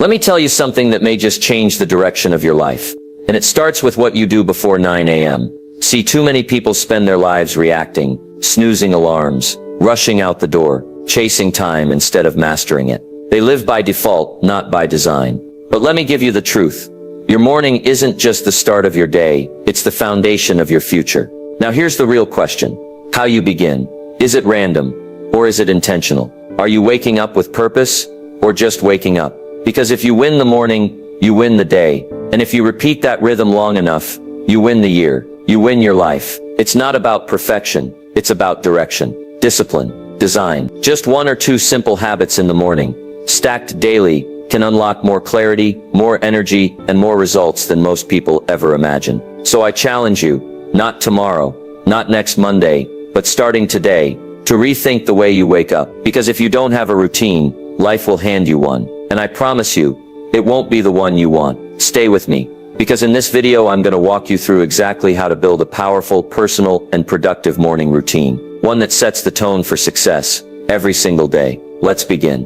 Let me tell you something that may just change the direction of your life. And it starts with what you do before 9 a.m. See, too many people spend their lives reacting, snoozing alarms, rushing out the door, chasing time instead of mastering it. They live by default, not by design. But let me give you the truth. Your morning isn't just the start of your day, it's the foundation of your future. Now here's the real question. How you begin. Is it random? Or is it intentional? Are you waking up with purpose? Or just waking up? Because if you win the morning, you win the day. And if you repeat that rhythm long enough, you win the year. You win your life. It's not about perfection. It's about direction, discipline, design. Just one or two simple habits in the morning, stacked daily, can unlock more clarity, more energy, and more results than most people ever imagine. So I challenge you, not tomorrow, not next Monday, but starting today, to rethink the way you wake up. Because if you don't have a routine, life will hand you one. And I promise you, it won't be the one you want. Stay with me, because in this video I'm going to walk you through exactly how to build a powerful, personal, and productive morning routine. One that sets the tone for success every single day. Let's begin.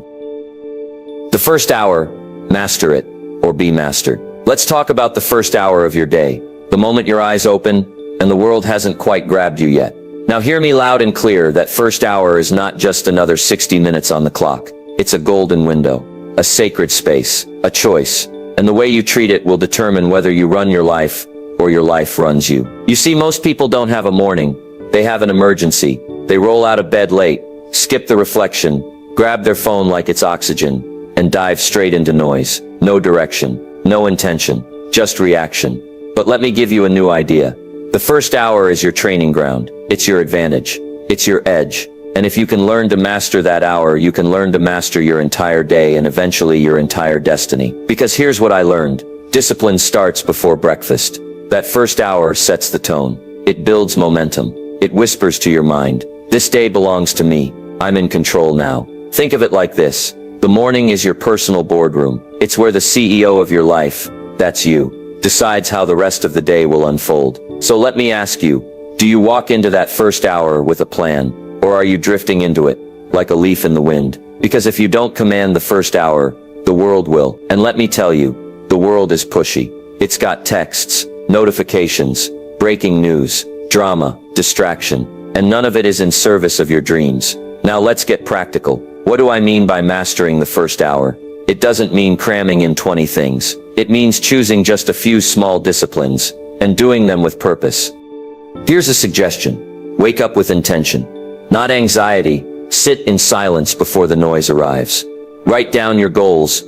The first hour, master it, or be mastered. Let's talk about the first hour of your day, the moment your eyes open, and the world hasn't quite grabbed you yet. Now hear me loud and clear, that first hour is not just another 60 minutes on the clock. It's a golden window, a sacred space, a choice, and the way you treat it will determine whether you run your life or your life runs you. You see, most people don't have a morning, they have an emergency. They roll out of bed late, skip the reflection, grab their phone like it's oxygen, and dive straight into noise. No direction, no intention, just reaction. But let me give you a new idea. The first hour is your training ground. It's your advantage. It's your edge. And if you can learn to master that hour, you can learn to master your entire day and eventually your entire destiny. Because here's what I learned. Discipline starts before breakfast. That first hour sets the tone. It builds momentum. It whispers to your mind, this day belongs to me. I'm in control now. Think of it like this. The morning is your personal boardroom. It's where the CEO of your life, that's you, decides how the rest of the day will unfold. So let me ask you, do you walk into that first hour with a plan, or are you drifting into it, like a leaf in the wind? Because if you don't command the first hour, the world will. And let me tell you, the world is pushy. It's got texts, notifications, breaking news, drama, distraction, and none of it is in service of your dreams. Now let's get practical. What do I mean by mastering the first hour? It doesn't mean cramming in 20 things. It means choosing just a few small disciplines and doing them with purpose. Here's a suggestion. Wake up with intention, not anxiety. Sit in silence before the noise arrives. Write down your goals,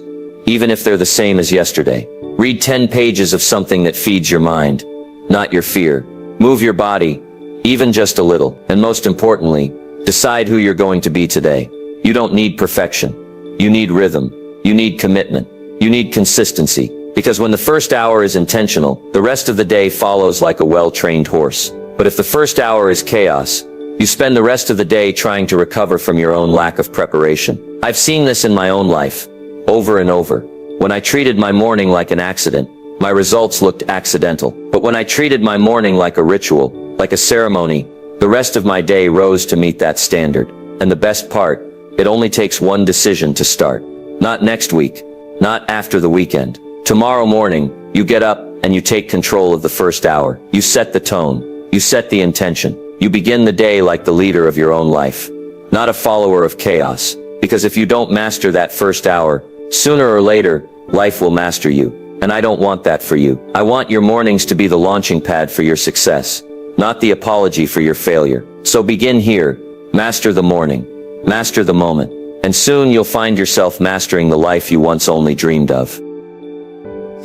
even if they're the same as yesterday. Read 10 pages of something that feeds your mind, not your fear. Move your body, even just a little. And most importantly, decide who you're going to be today. You don't need perfection. You need rhythm. You need commitment. You need consistency. Because when the first hour is intentional, the rest of the day follows like a well-trained horse. But if the first hour is chaos, you spend the rest of the day trying to recover from your own lack of preparation. I've seen this in my own life, over and over. When I treated my morning like an accident, my results looked accidental. But when I treated my morning like a ritual, like a ceremony, the rest of my day rose to meet that standard. And the best part, it only takes one decision to start. Not next week, not after the weekend. Tomorrow morning, you get up and you take control of the first hour. You set the tone. You set the intention. You begin the day like the leader of your own life, not a follower of chaos. Because if you don't master that first hour, sooner or later, life will master you. And I don't want that for you. I want your mornings to be the launching pad for your success, not the apology for your failure. So begin here. Master the morning. Master the moment. And soon you'll find yourself mastering the life you once only dreamed of.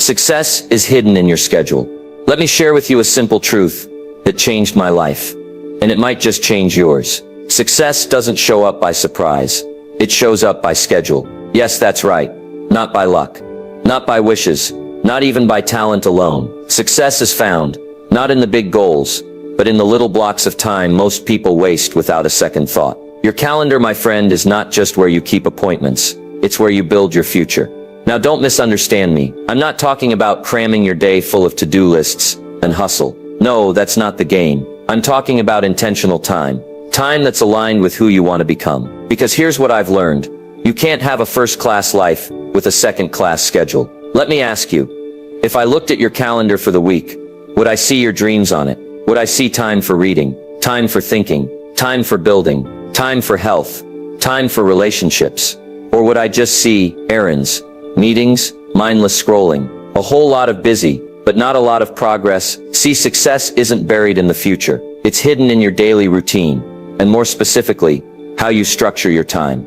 Success is hidden in your schedule. Let me share with you a simple truth that changed my life. And it might just change yours. Success doesn't show up by surprise. It shows up by schedule. Yes, that's right. Not by luck. Not by wishes. Not even by talent alone. Success is found, not in the big goals, but in the little blocks of time most people waste without a second thought. Your calendar, my friend, is not just where you keep appointments. It's where you build your future. Now don't misunderstand me. I'm not talking about cramming your day full of to-do lists and hustle. No, that's not the game. I'm talking about intentional time. Time that's aligned with who you want to become. Because here's what I've learned. You can't have a first-class life with a second-class schedule. Let me ask you, if I looked at your calendar for the week, would I see your dreams on it? Would I see time for reading, time for thinking, time for building, time for health, time for relationships? Or would I just see errands, meetings, mindless scrolling, a whole lot of busy, but not a lot of progress? See, success isn't buried in the future. It's hidden in your daily routine, and more specifically, how you structure your time.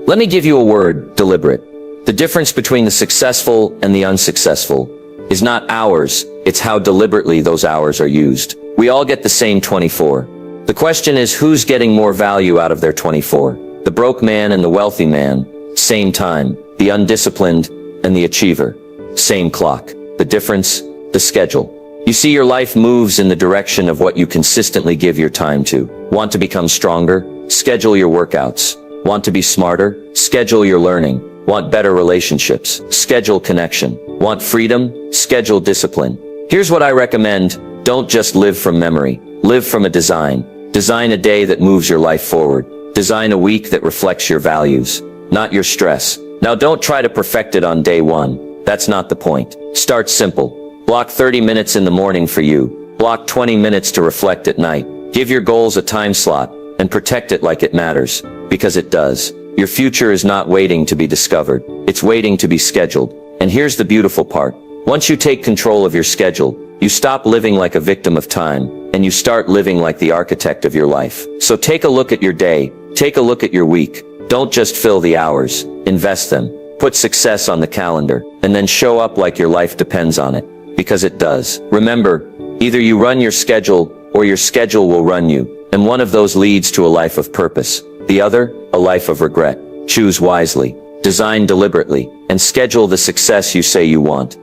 Let me give you a word: deliberate. The difference between the successful and the unsuccessful is not hours, it's how deliberately those hours are used. We all get the same 24. The question is, who's getting more value out of their 24? The broke man and the wealthy man, same time. The undisciplined and the achiever, same clock. The difference, the schedule. You see, your life moves in the direction of what you consistently give your time to. Want to become stronger? Schedule your workouts. Want to be smarter? Schedule your learning. Want better relationships? Schedule connection. Want freedom? Schedule discipline. Here's what I recommend: don't just live from memory. Live from a design. Design a day that moves your life forward. Design a week that reflects your values, not your stress. Now, don't try to perfect it on day one. That's not the point. Start simple. Block 30 minutes in the morning for you. Block 20 minutes to reflect at night. Give your goals a time slot and protect it like it matters, because it does. Your future is not waiting to be discovered. It's waiting to be scheduled. And here's the beautiful part. Once you take control of your schedule, you stop living like a victim of time, and you start living like the architect of your life. So take a look at your day. Take a look at your week. Don't just fill the hours. Invest them. Put success on the calendar, and then show up like your life depends on it, because it does. Remember, either you run your schedule, or your schedule will run you, and one of those leads to a life of purpose. The other, a life of regret. Choose wisely, design deliberately, and schedule the success you say you want.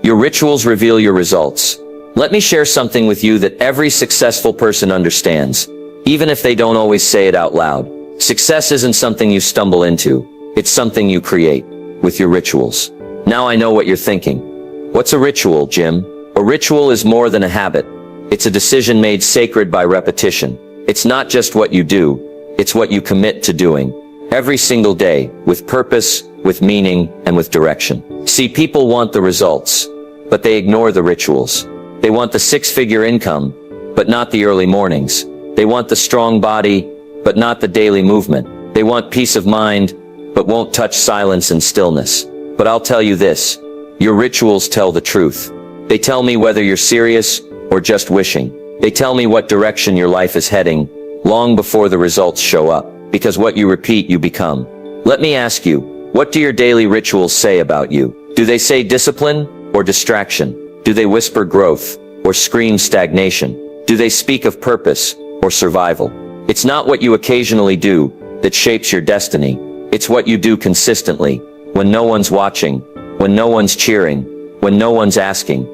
Your rituals reveal your results. Let me share something with you that every successful person understands, even if they don't always say it out loud. Success isn't something you stumble into, it's something you create, with your rituals. Now I know what you're thinking. What's a ritual, Jim? A ritual is more than a habit. It's a decision made sacred by repetition. It's not just what you do, it's what you commit to doing, every single day, with purpose, with meaning, and with direction. See, people want the results, but they ignore the rituals. They want the six-figure income, but not the early mornings. They want the strong body, but not the daily movement. They want peace of mind, but won't touch silence and stillness. But I'll tell you this, your rituals tell the truth. They tell me whether you're serious or just wishing. They tell me what direction your life is heading, long before the results show up, because what you repeat, you become. Let me ask you, what do your daily rituals say about you? Do they say discipline or distraction? Do they whisper growth or scream stagnation? Do they speak of purpose or survival? It's not what you occasionally do that shapes your destiny. It's what you do consistently, when no one's watching, when no one's cheering, when no one's asking.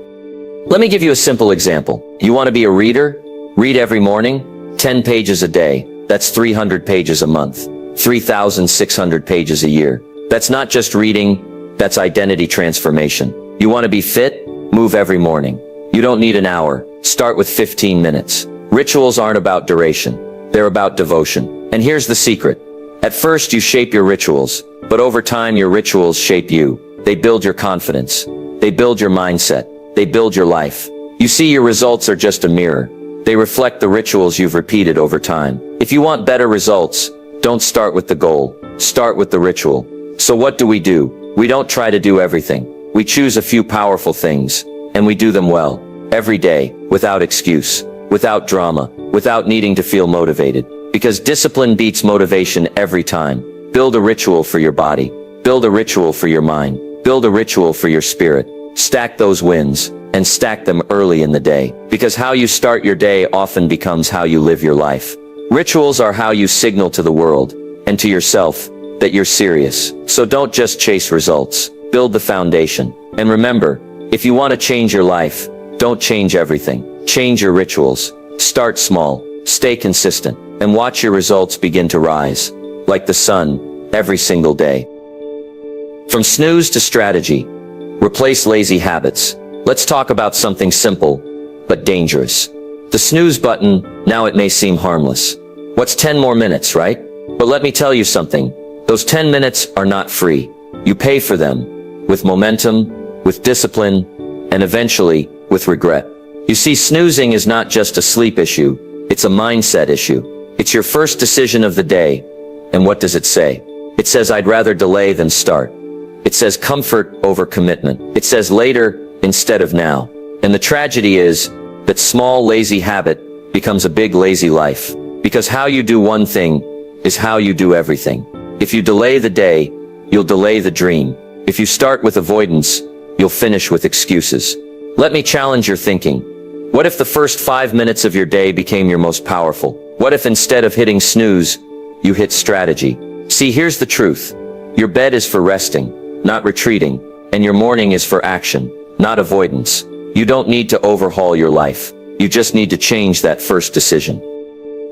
Let me give you a simple example. You want to be a reader? Read every morning, 10 pages a day. That's 300 pages a month, 3,600 pages a year. That's not just reading, that's identity transformation. You want to be fit? Move every morning. You don't need an hour. Start with 15 minutes. Rituals aren't about duration. They're about devotion. And here's the secret. At first you shape your rituals, but over time your rituals shape you. They build your confidence. They build your mindset. They build your life. You see, your results are just a mirror. They reflect the rituals you've repeated over time. If you want better results, don't start with the goal. Start with the ritual. So what do? We don't try to do everything. We choose a few powerful things, and we do them well, every day, without excuse, without drama, without needing to feel motivated. Because discipline beats motivation every time. Build a ritual for your body. Build a ritual for your mind. Build a ritual for your spirit. Stack those wins, and stack them early in the day. Because how you start your day often becomes how you live your life. Rituals are how you signal to the world, and to yourself, that you're serious. So don't just chase results. Build the foundation. And remember, if you want to change your life, don't change everything. Change your rituals. Start small, stay consistent, and watch your results begin to rise, like the sun, every single day. From snooze to strategy. Replace lazy habits. Let's talk about something simple, but dangerous. The snooze button. Now it may seem harmless. What's 10 more minutes, right? But let me tell you something. Those 10 minutes are not free. you pay for them with momentum, with discipline, and eventually with regret. You see, snoozing is not just a sleep issue, it's a mindset issue. It's your first decision of the day. And what does it say? It says, I'd rather delay than start. It says comfort over commitment. It says later instead of now. And the tragedy is that small lazy habit becomes a big lazy life. Because how you do one thing is how you do everything. If you delay the day, you'll delay the dream. If you start with avoidance, you'll finish with excuses. Let me challenge your thinking. What if the first 5 minutes of your day became your most powerful? What if instead of hitting snooze, you hit strategy? See, here's the truth. Your bed is for resting, not retreating, and your morning is for action, not avoidance. You don't need to overhaul your life. You just need to change that first decision.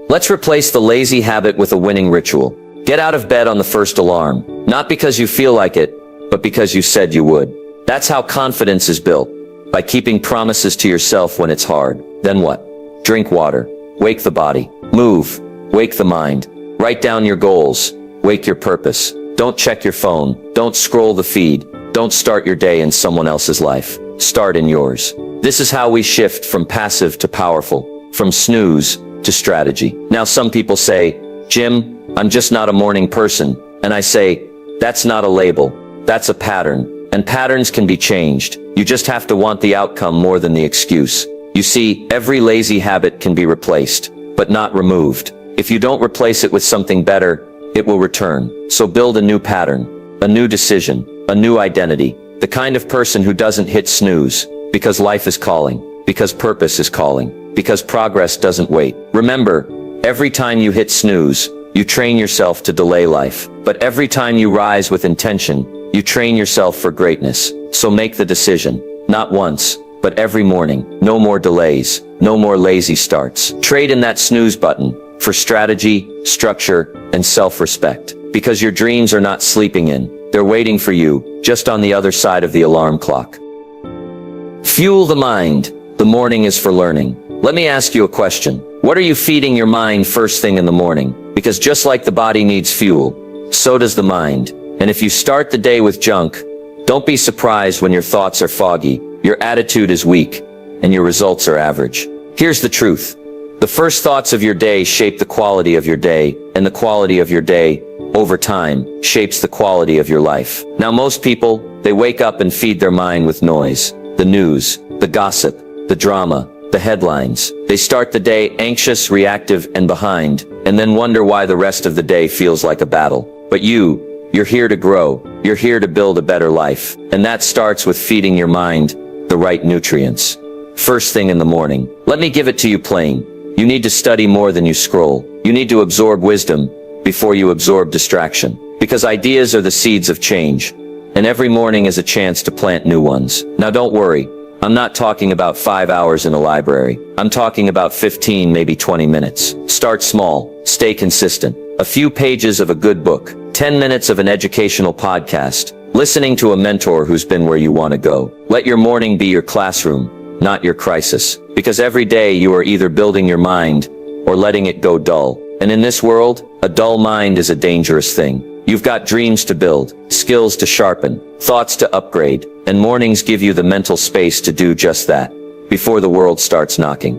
Let's replace the lazy habit with a winning ritual. Get out of bed on the first alarm, not because you feel like it, but because you said you would. That's how confidence is built, by keeping promises to yourself when it's hard. Then what? Drink water, wake the body, move, wake the mind, write down your goals, wake your purpose. Don't check your phone, don't scroll the feed, don't start your day in someone else's life. Start in yours. This is how we shift from passive to powerful, from snooze to strategy. Now some people say, Jim, I'm just not a morning person. And I say, that's not a label, that's a pattern. And patterns can be changed. You just have to want the outcome more than the excuse. You see, every lazy habit can be replaced, but not removed. If you don't replace it with something better, it will return. So build a new pattern, a new decision, a new identity. The kind of person who doesn't hit snooze, because life is calling, because purpose is calling, because progress doesn't wait. Remember, every time you hit snooze, you train yourself to delay life. But every time you rise with intention, you train yourself for greatness. So make the decision, not once, but every morning. No more delays, no more lazy starts. Trade in that snooze button for strategy, structure, and self-respect. Because your dreams are not sleeping in, they're waiting for you, just on the other side of the alarm clock. Fuel the mind. The morning is for learning. Let me ask you a question. What are you feeding your mind first thing in the morning? Because just like the body needs fuel, so does the mind. And if you start the day with junk, don't be surprised when your thoughts are foggy, your attitude is weak, and your results are average. Here's the truth. The first thoughts of your day shape the quality of your day, and the quality of your day, over time, shapes the quality of your life. Now most people, they wake up and feed their mind with noise. The news, the gossip, the drama, the headlines. They start the day anxious, reactive, and behind, and then wonder why the rest of the day feels like a battle. But you're here to grow. You're here to build a better life. And that starts with feeding your mind the right nutrients. First thing in the morning. Let me give it to you plain. You need to study more than you scroll. You need to absorb wisdom before you absorb distraction. Because ideas are the seeds of change. And every morning is a chance to plant new ones. Now don't worry. I'm not talking about 5 hours in a library. I'm talking about 15, maybe 20 minutes. Start small. Stay consistent. A few pages of a good book. 10 minutes of an educational podcast. Listening to a mentor who's been where you want to go. Let your morning be your classroom, not your crisis. Because every day you are either building your mind or letting it go dull. And in this world, a dull mind is a dangerous thing. You've got dreams to build, skills to sharpen, thoughts to upgrade, and mornings give you the mental space to do just that, before the world starts knocking.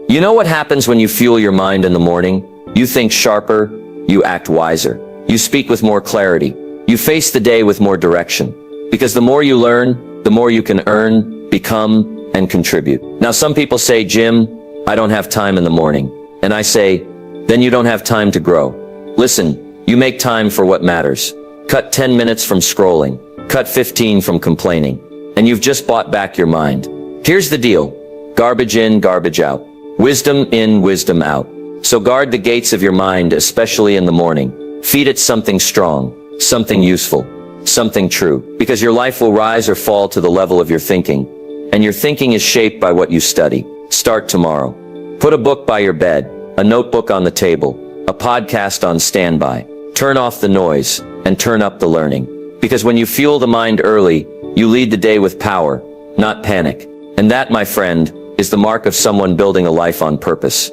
You know what happens when you fuel your mind in the morning? You think sharper, you act wiser, you speak with more clarity, you face the day with more direction. Because the more you learn, the more you can earn, become, and contribute. Now some people say, Jim, I don't have time in the morning. And I say, then you don't have time to grow. Listen, you make time for what matters. Cut 10 minutes from scrolling. Cut 15 from complaining. And you've just bought back your mind. Here's the deal. Garbage in, garbage out. Wisdom in, wisdom out. So guard the gates of your mind, especially in the morning. Feed it something strong, something useful, something true. Because your life will rise or fall to the level of your thinking. And your thinking is shaped by what you study. Start tomorrow. Put a book by your bed, a notebook on the table, a podcast on standby. Turn off the noise and turn up the learning. Because when you fuel the mind early, you lead the day with power, not panic. And that, my friend, is the mark of someone building a life on purpose.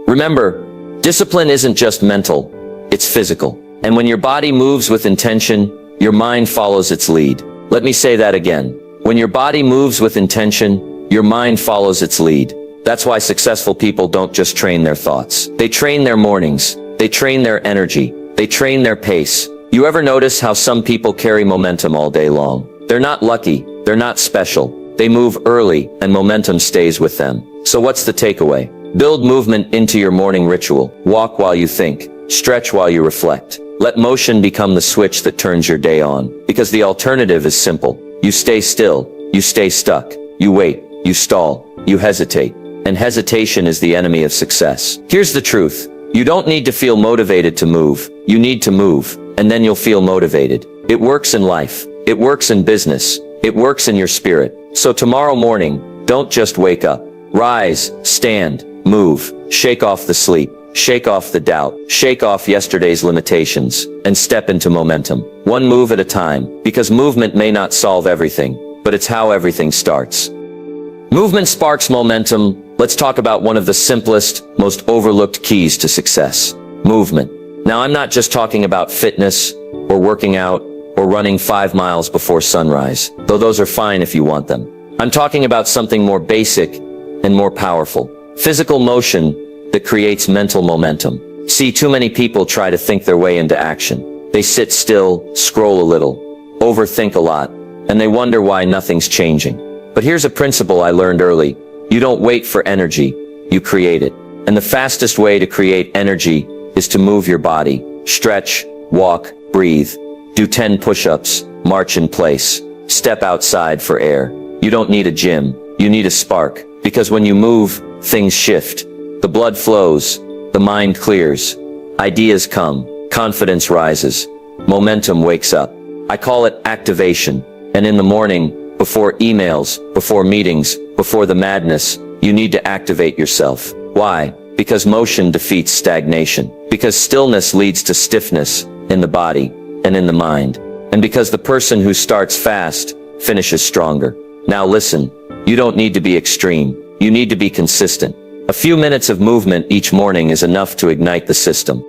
Remember, discipline isn't just mental, it's physical. And when your body moves with intention, your mind follows its lead. Let me say that again. When your body moves with intention, your mind follows its lead. That's why successful people don't just train their thoughts. They train their mornings. They train their energy. They train their pace. You ever notice how some people carry momentum all day long? They're not lucky. They're not special. They move early and momentum stays with them. So what's the takeaway? Build movement into your morning ritual. Walk while you think. Stretch while you reflect. Let motion become the switch that turns your day on. Because the alternative is simple. You stay still. You stay stuck. You wait. You stall. You hesitate. And hesitation is the enemy of success. Here's the truth. You don't need to feel motivated to move. You need to move. And then you'll feel motivated. It works in life. It works in business. It works in your spirit. So tomorrow morning, don't just wake up. Rise, stand, move, shake off the sleep, shake off the doubt, shake off yesterday's limitations, and step into momentum. One move at a time, because movement may not solve everything, but it's how everything starts. Movement sparks momentum. Let's talk about one of the simplest, most overlooked keys to success. Movement. Now, I'm not just talking about fitness, or working out, or running 5 miles before sunrise, though those are fine if you want them. I'm talking about something more basic and more powerful. Physical motion that creates mental momentum. See, too many people try to think their way into action. They sit still, scroll a little, overthink a lot, and they wonder why nothing's changing. But here's a principle I learned early. You don't wait for energy, you create it. And the fastest way to create energy is to move your body. Stretch, walk, breathe. Do 10 push-ups, march in place, step outside for air. You don't need a gym, you need a spark. Because when you move, things shift. The blood flows, the mind clears, ideas come, confidence rises, momentum wakes up. I call it activation. And in the morning, before emails, before meetings, before the madness, you need to activate yourself. Why? Because motion defeats stagnation. Because stillness leads to stiffness in the body and in the mind. And because the person who starts fast finishes stronger. Now listen, you don't need to be extreme. You need to be consistent. A few minutes of movement each morning is enough to ignite the system.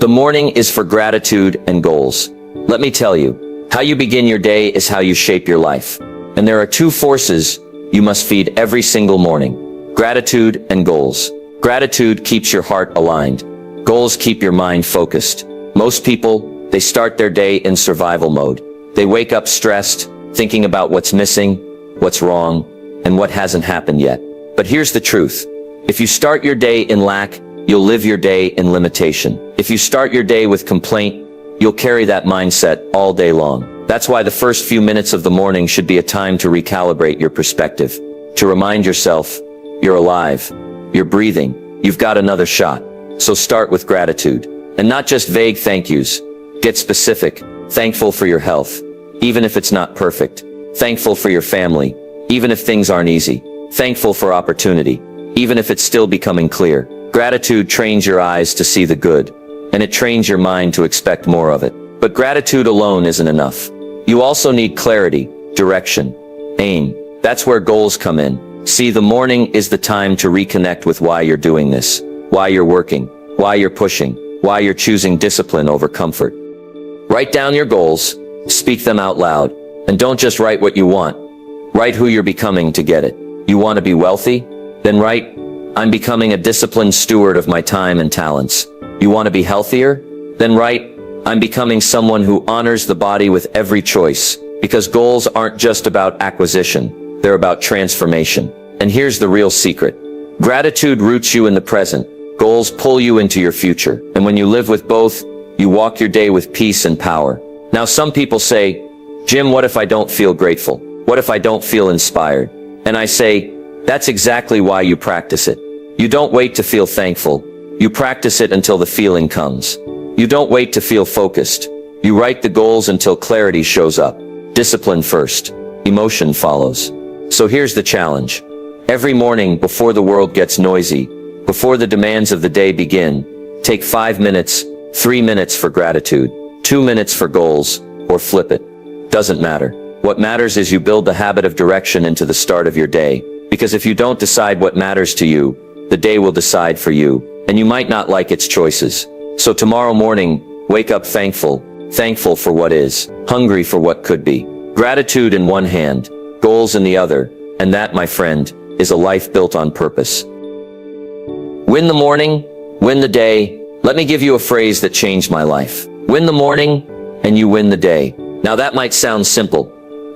The morning is for gratitude and goals. Let me tell you, how you begin your day is how you shape your life. And there are 2 forces you must feed every single morning: gratitude and goals. Gratitude keeps your heart aligned. Goals keep your mind focused. Most people, they start their day in survival mode. They wake up stressed, thinking about what's missing, what's wrong, and what hasn't happened yet. But here's the truth. If you start your day in lack, you'll live your day in limitation. If you start your day with complaint, you'll carry that mindset all day long. That's why the first few minutes of the morning should be a time to recalibrate your perspective, to remind yourself, you're alive, you're breathing, you've got another shot. So start with gratitude. And not just vague thank yous. Get specific. Thankful for your health, even if it's not perfect. Thankful for your family, even if things aren't easy. Thankful for opportunity, even if it's still becoming clear. Gratitude trains your eyes to see the good, and it trains your mind to expect more of it. But gratitude alone isn't enough. You also need clarity, direction, aim. That's where goals come in. See, the morning is the time to reconnect with why you're doing this, why you're working, why you're pushing, why you're choosing discipline over comfort. Write down your goals, speak them out loud, and don't just write what you want. Write who you're becoming to get it. You want to be wealthy? Then write, I'm becoming a disciplined steward of my time and talents. You want to be healthier? Then write, I'm becoming someone who honors the body with every choice. Because goals aren't just about acquisition, they're about transformation. And here's the real secret. Gratitude roots you in the present. Goals pull you into your future. And when you live with both, you walk your day with peace and power. Now some people say, Jim, what if I don't feel grateful? What if I don't feel inspired? And I say, that's exactly why you practice it. You don't wait to feel thankful. You practice it until the feeling comes. You don't wait to feel focused. You write the goals until clarity shows up. Discipline first. Emotion follows. So here's the challenge. Every morning before the world gets noisy, before the demands of the day begin, take 5 minutes, 3 minutes for gratitude, 2 minutes for goals, or flip it. Doesn't matter. What matters is you build the habit of direction into the start of your day. Because if you don't decide what matters to you, the day will decide for you, and you might not like its choices. So tomorrow morning, wake up thankful, thankful for what is, hungry for what could be. Gratitude in one hand, goals in the other, and that, my friend, is a life built on purpose. Win the morning, win the day. Let me give you a phrase that changed my life. Win the morning, and you win the day. Now that might sound simple,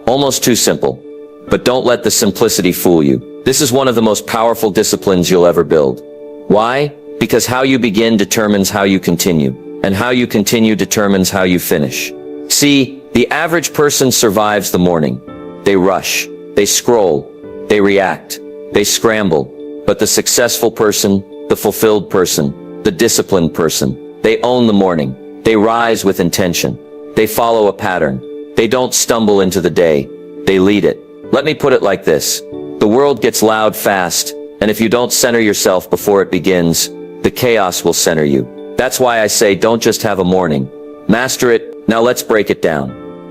almost too simple, but don't let the simplicity fool you. This is one of the most powerful disciplines you'll ever build. Why? Because how you begin determines how you continue, and how you continue determines how you finish. See, the average person survives the morning. They rush, they scroll, they react, they scramble, but the successful person, the fulfilled person, the disciplined person, they own the morning. They rise with intention. They follow a pattern. They don't stumble into the day. They lead it. Let me put it like this. The world gets loud fast, and if you don't center yourself before it begins, the chaos will center you. That's why I say don't just have a morning. Master it. Now let's break it down.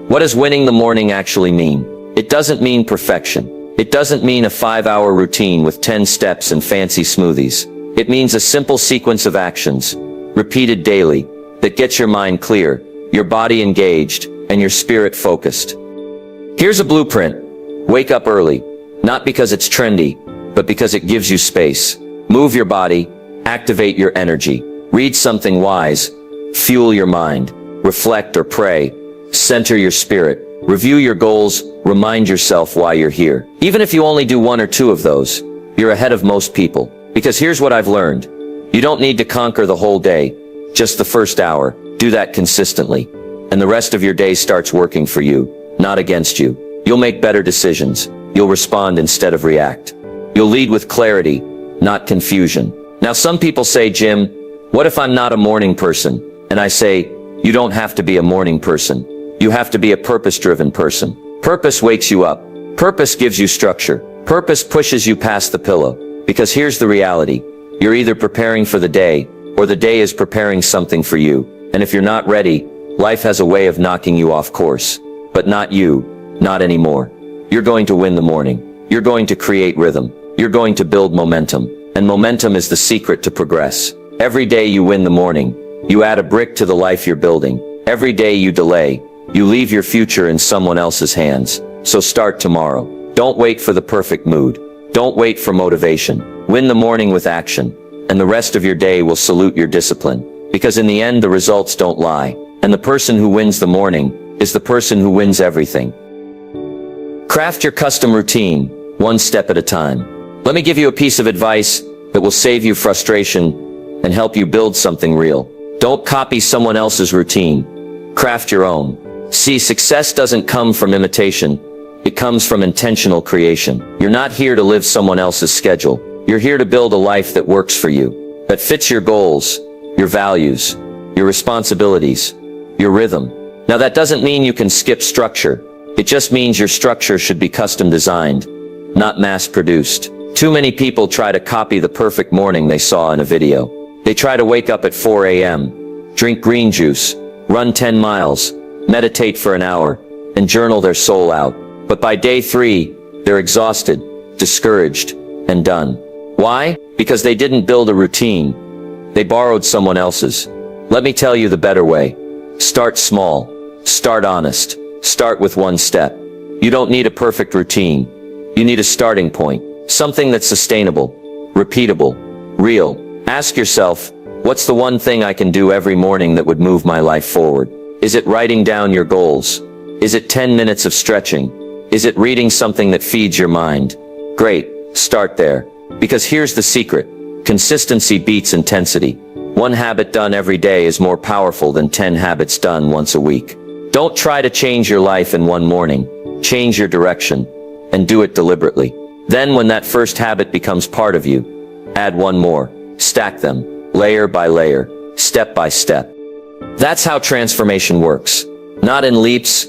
What does winning the morning actually mean? It doesn't mean perfection. It doesn't mean a 5-hour routine with 10 steps and fancy smoothies. It means a simple sequence of actions, repeated daily, that gets your mind clear, your body engaged, and your spirit focused. Here's a blueprint. Wake up early, not because it's trendy, but because it gives you space. Move your body, activate your energy, read something wise, fuel your mind, reflect or pray, center your spirit, review your goals, remind yourself why you're here. Even if you only do 1 or 2 of those, you're ahead of most people. Because here's what I've learned. You don't need to conquer the whole day, just the first hour. Do that consistently, and the rest of your day starts working for you, not against you. You'll make better decisions. You'll respond instead of react. You'll lead with clarity, not confusion. Now some people say, Jim, what if I'm not a morning person? And I say, you don't have to be a morning person. You have to be a purpose-driven person. Purpose wakes you up. Purpose gives you structure. Purpose pushes you past the pillow. Because here's the reality. You're either preparing for the day, or the day is preparing something for you. And if you're not ready, life has a way of knocking you off course. But not you, not anymore. You're going to win the morning. You're going to create rhythm. You're going to build momentum. And momentum is the secret to progress. Every day you win the morning, you add a brick to the life you're building. Every day you delay, you leave your future in someone else's hands. So start tomorrow. Don't wait for the perfect mood. Don't wait for motivation. Win the morning with action, and the rest of your day will salute your discipline. Because in the end, the results don't lie. And the person who wins the morning is the person who wins everything. Craft your custom routine, one step at a time. Let me give you a piece of advice that will save you frustration and help you build something real. Don't copy someone else's routine. Craft your own. See, success doesn't come from imitation. It comes from intentional creation. You're not here to live someone else's schedule. You're here to build a life that works for you, that fits your goals, your values, your responsibilities, your rhythm. Now that doesn't mean you can skip structure. It just means your structure should be custom designed, not mass-produced. Too many people try to copy the perfect morning they saw in a video. They try to wake up at 4 a.m., drink green juice, run 10 miles, meditate for an hour, and journal their soul out. But by day 3, they're exhausted, discouraged, and done. Why? Because they didn't build a routine. They borrowed someone else's. Let me tell you the better way. Start small. Start honest. Start with 1 step. You don't need a perfect routine. You need a starting point. Something that's sustainable, repeatable, real. Ask yourself, what's the one thing I can do every morning that would move my life forward? Is it writing down your goals? Is it 10 minutes of stretching? Is it reading something that feeds your mind? Great, start there. Because here's the secret. Consistency beats intensity. 1 habit done every day is more powerful than 10 habits done once a week. Don't try to change your life in 1 morning. Change your direction, and do it deliberately. Then when that first habit becomes part of you, add 1 more. Stack them, layer by layer, step by step. That's how transformation works. Not in leaps,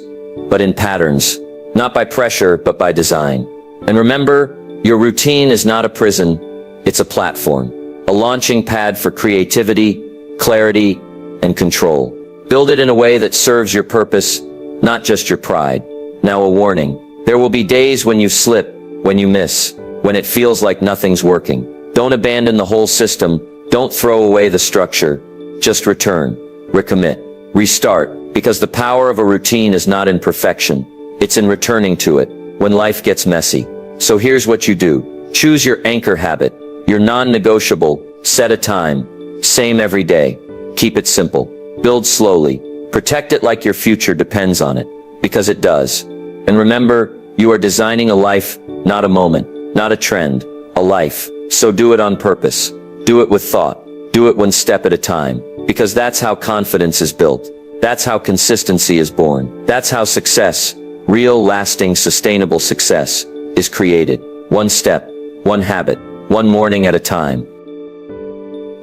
but in patterns. Not by pressure, but by design. And remember, your routine is not a prison, it's a platform. A launching pad for creativity, clarity, and control. Build it in a way that serves your purpose, not just your pride. Now a warning. There will be days when you slip, when you miss, when it feels like nothing's working. Don't abandon the whole system. Don't throw away the structure. Just return, recommit, restart. Because the power of a routine is not in perfection. It's in returning to it when life gets messy. So here's what you do. Choose your anchor habit, your non-negotiable, set a time, same every day. Keep it simple. Build slowly. Protect it like your future depends on it, because it does. And remember, you are designing a life, not a moment, not a trend, a life. So do it on purpose. Do it with thought. Do it one step at a time, because that's how confidence is built. That's how consistency is born. That's how success, real, lasting, sustainable success, is created. One step, one habit, one morning at a time.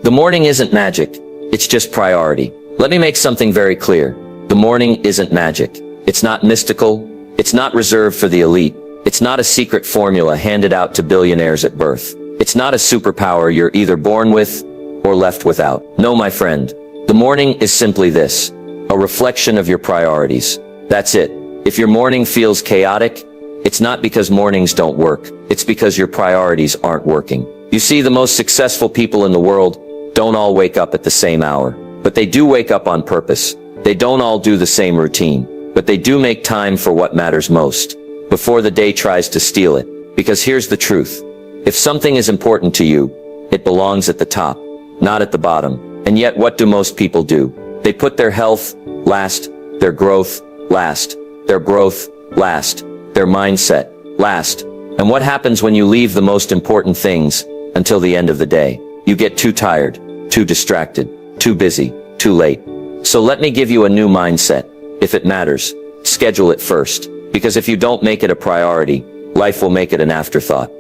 The morning isn't magic. It's just priority. Let me make something very clear. The morning isn't magic. It's not mystical. It's not reserved for the elite. It's not a secret formula handed out to billionaires at birth. It's not a superpower you're either born with or left without. No, my friend. The morning is simply this, a reflection of your priorities. That's it. If your morning feels chaotic, it's not because mornings don't work. It's because your priorities aren't working. You see, the most successful people in the world don't all wake up at the same hour, but they do wake up on purpose. They don't all do the same routine, but they do make time for what matters most, before the day tries to steal it. Because here's the truth. If something is important to you, it belongs at the top, not at the bottom. And yet what do most people do? They put their health last, their growth last, their growth last, their mindset last. And what happens when you leave the most important things until the end of the day? You get too tired, too distracted, too busy, too late. So let me give you a new mindset. If it matters, schedule it first. Because if you don't make it a priority, life will make it an afterthought.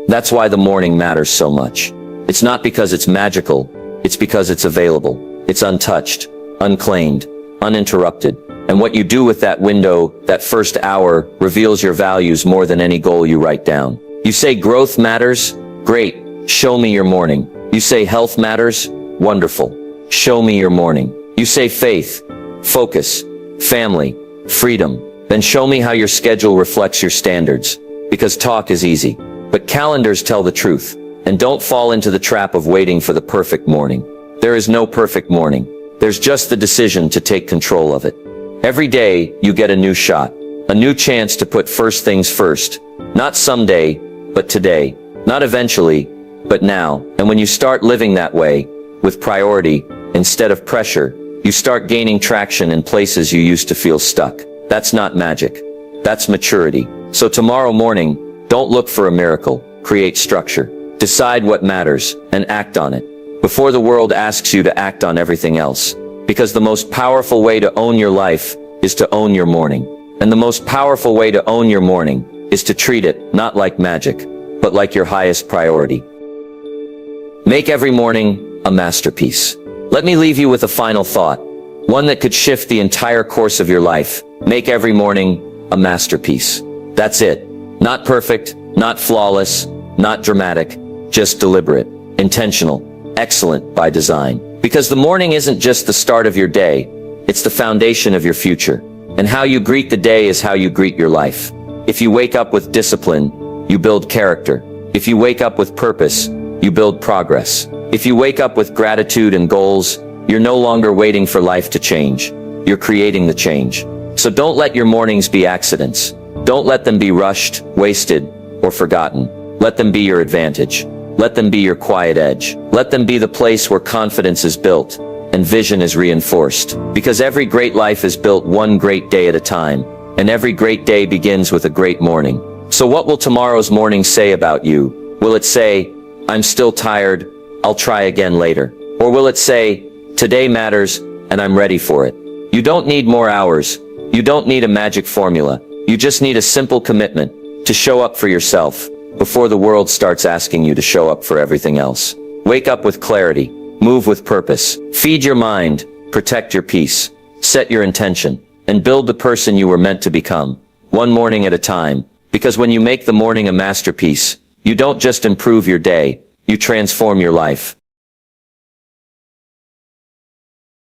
That's why the morning matters so much. It's not because it's magical, it's because it's available. It's untouched, unclaimed, uninterrupted. And what you do with that window, that first hour, reveals your values more than any goal you write down. You say growth matters? Great. Show me your morning. You say health matters? Wonderful. Show me your morning. You say faith, focus, family, freedom. Then show me how your schedule reflects your standards. Because talk is easy, but calendars tell the truth. And don't fall into the trap of waiting for the perfect morning. There is no perfect morning. There's just the decision to take control of it. Every day, you get a new shot, a new chance to put first things first. Not someday, but today. Not eventually, but now. And when you start living that way, with priority, instead of pressure, you start gaining traction in places you used to feel stuck. That's not magic. That's maturity. So tomorrow morning, don't look for a miracle. Create structure. Decide what matters, and act on it, before the world asks you to act on everything else. Because the most powerful way to own your life is to own your morning. And the most powerful way to own your morning is to treat it not like magic, but like your highest priority. Make every morning a masterpiece. Let me leave you with a final thought, one that could shift the entire course of your life. Make every morning a masterpiece. That's it. Not perfect, not flawless, not dramatic, just deliberate, intentional, excellent by design. Because the morning isn't just the start of your day, it's the foundation of your future. And how you greet the day is how you greet your life. If you wake up with discipline, you build character. If you wake up with purpose, you build progress. If you wake up with gratitude and goals, you're no longer waiting for life to change. You're creating the change. So don't let your mornings be accidents. Don't let them be rushed, wasted, or forgotten. Let them be your advantage. Let them be your quiet edge. Let them be the place where confidence is built and vision is reinforced. Because every great life is built one great day at a time, and every great day begins with a great morning. So what will tomorrow's morning say about you? Will it say, I'm still tired, I'll try again later? Or will it say, today matters, and I'm ready for it? You don't need more hours. You don't need a magic formula. You just need a simple commitment to show up for yourself before the world starts asking you to show up for everything else. Wake up with clarity. Move with purpose. Feed your mind. Protect your peace. Set your intention. And build the person you were meant to become, one morning at a time. Because when you make the morning a masterpiece, you don't just improve your day, you transform your life.